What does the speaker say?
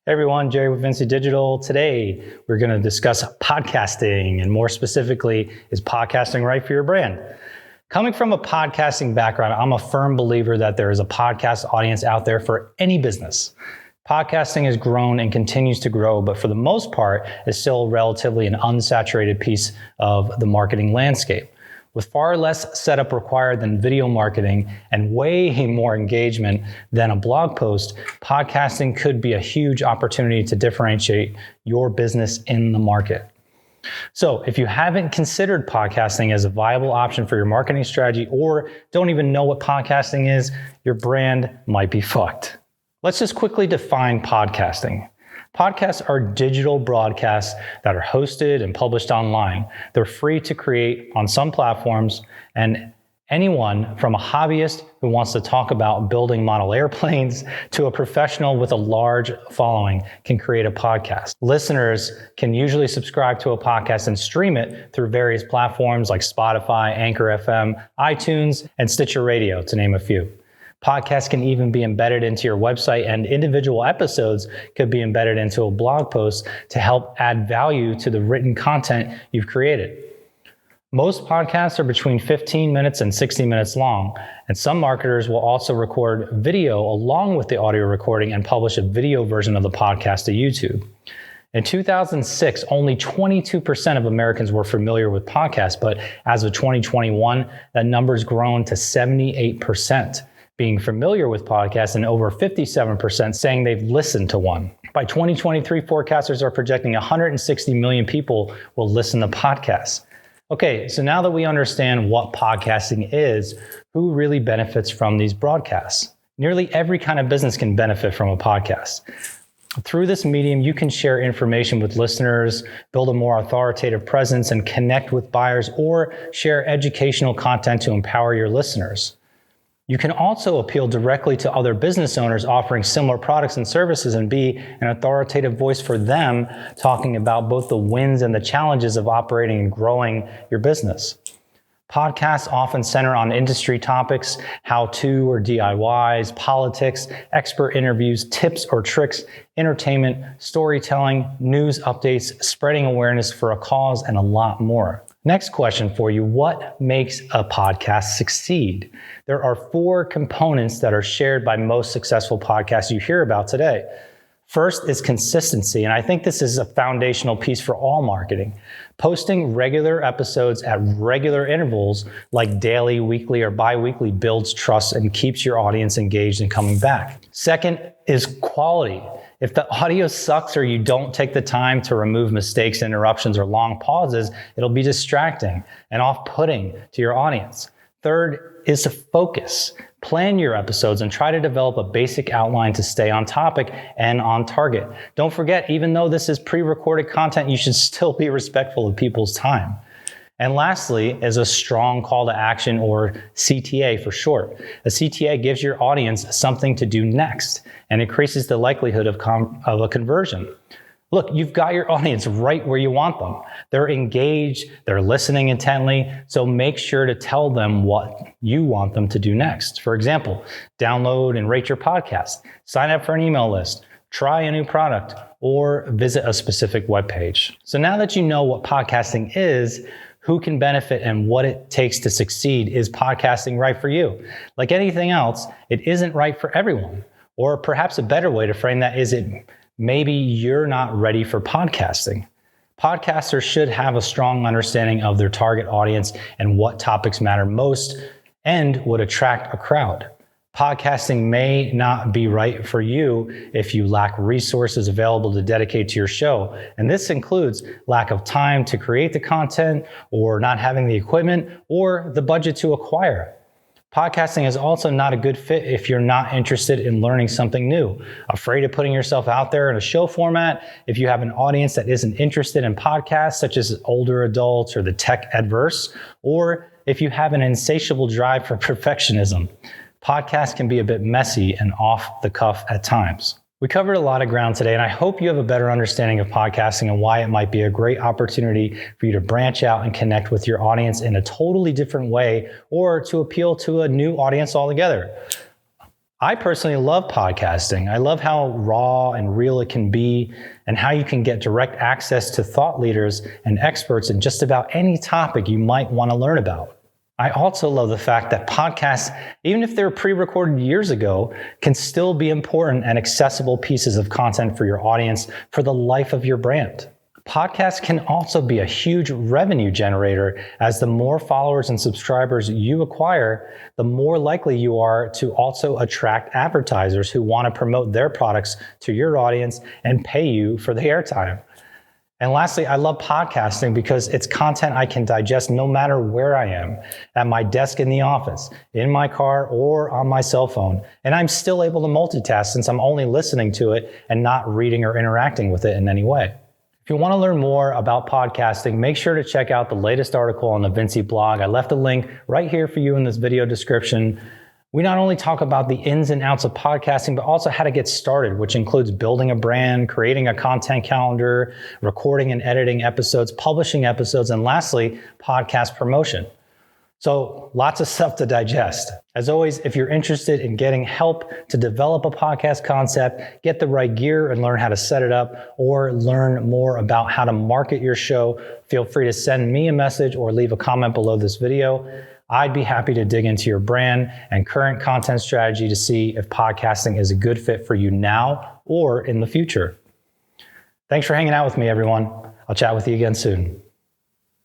Hey everyone, Jerry with Vinci Digital. Today, we're going to discuss podcasting, and more specifically, is podcasting right for your brand? Coming from a podcasting background, I'm a firm believer that there is a podcast audience out there for any business. Podcasting has grown and continues to grow, but for the most part, is still relatively an unsaturated piece of the marketing landscape. With far less setup required than video marketing and way more engagement than a blog post, podcasting could be a huge opportunity to differentiate your business in the market. So if you haven't considered podcasting as a viable option for your marketing strategy or don't even know what podcasting is, your brand might be fucked. Let's just quickly define podcasting. Podcasts are digital broadcasts that are hosted and published online. They're free to create on some platforms, and anyone from a hobbyist who wants to talk about building model airplanes to a professional with a large following can create a podcast. Listeners can usually subscribe to a podcast and stream it through various platforms like Spotify, Anchor FM, iTunes, and Stitcher Radio, to name a few. Podcasts can even be embedded into your website, and individual episodes could be embedded into a blog post to help add value to the written content you've created. Most podcasts are between 15 minutes and 60 minutes long, and some marketers will also record video along with the audio recording and publish a video version of the podcast to YouTube. In 2006, only 22% of Americans were familiar with podcasts, but as of 2021, that number's grown to 78%. Being familiar with podcasts, and over 57% saying they've listened to one. By 2023, forecasters are projecting 160 million people will listen to podcasts. Okay, so now that we understand what podcasting is, who really benefits from these broadcasts? Nearly every kind of business can benefit from a podcast. Through this medium, you can share information with listeners, build a more authoritative presence, and connect with buyers, or share educational content to empower your listeners. You can also appeal directly to other business owners offering similar products and services and be an authoritative voice for them, talking about both the wins and the challenges of operating and growing your business. Podcasts often center on industry topics, how-to or DIYs, politics, expert interviews, tips or tricks, entertainment, storytelling, news updates, spreading awareness for a cause, and a lot more. Next question for you: what makes a podcast succeed? There are 4 components that are shared by most successful podcasts you hear about today. First is consistency, and I think this is a foundational piece for all marketing. Posting regular episodes at regular intervals, like daily, weekly, or bi-weekly, builds trust and keeps your audience engaged and coming back. Second is quality. If the audio sucks or you don't take the time to remove mistakes, interruptions, or long pauses, it'll be distracting and off-putting to your audience. Third is to focus. Plan your episodes and try to develop a basic outline to stay on topic and on target. Don't forget, even though this is pre-recorded content, you should still be respectful of people's time. And lastly is a strong call to action, or CTA for short. A CTA gives your audience something to do next and increases the likelihood of a conversion. Look, you've got your audience right where you want them. They're engaged, they're listening intently, so make sure to tell them what you want them to do next. For example, download and rate your podcast, sign up for an email list, try a new product, or visit a specific webpage. So now that you know what podcasting is, who can benefit, and what it takes to succeed, is podcasting right for you? Like anything else, it isn't right for everyone. Or perhaps a better way to frame that is maybe you're not ready for podcasting. Podcasters should have a strong understanding of their target audience and what topics matter most and would attract a crowd. Podcasting may not be right for you if you lack resources available to dedicate to your show. And this includes lack of time to create the content, or not having the equipment or the budget to acquire. Podcasting is also not a good fit if you're not interested in learning something new, afraid of putting yourself out there in a show format, if you have an audience that isn't interested in podcasts, such as older adults or the tech adverse, or if you have an insatiable drive for perfectionism. Podcasts can be a bit messy and off the cuff at times. We covered a lot of ground today, and I hope you have a better understanding of podcasting and why it might be a great opportunity for you to branch out and connect with your audience in a totally different way, or to appeal to a new audience altogether. I personally love podcasting. I love how raw and real it can be and how you can get direct access to thought leaders and experts in just about any topic you might want to learn about. I also love the fact that podcasts, even if they were pre-recorded years ago, can still be important and accessible pieces of content for your audience for the life of your brand. Podcasts can also be a huge revenue generator, as the more followers and subscribers you acquire, the more likely you are to also attract advertisers who want to promote their products to your audience and pay you for the airtime. And lastly, I love podcasting because it's content I can digest no matter where I am, at my desk in the office, in my car, or on my cell phone. And I'm still able to multitask since I'm only listening to it and not reading or interacting with it in any way. If you want to learn more about podcasting, make sure to check out the latest article on the Vinci blog. I left a link right here for you in this video description. We not only talk about the ins and outs of podcasting, but also how to get started, which includes building a brand, creating a content calendar, recording and editing episodes, publishing episodes, and lastly, podcast promotion. So lots of stuff to digest. As always, if you're interested in getting help to develop a podcast concept, get the right gear and learn how to set it up, or learn more about how to market your show, feel free to send me a message or leave a comment below this video. I'd be happy to dig into your brand and current content strategy to see if podcasting is a good fit for you now or in the future. Thanks for hanging out with me, everyone. I'll chat with you again soon.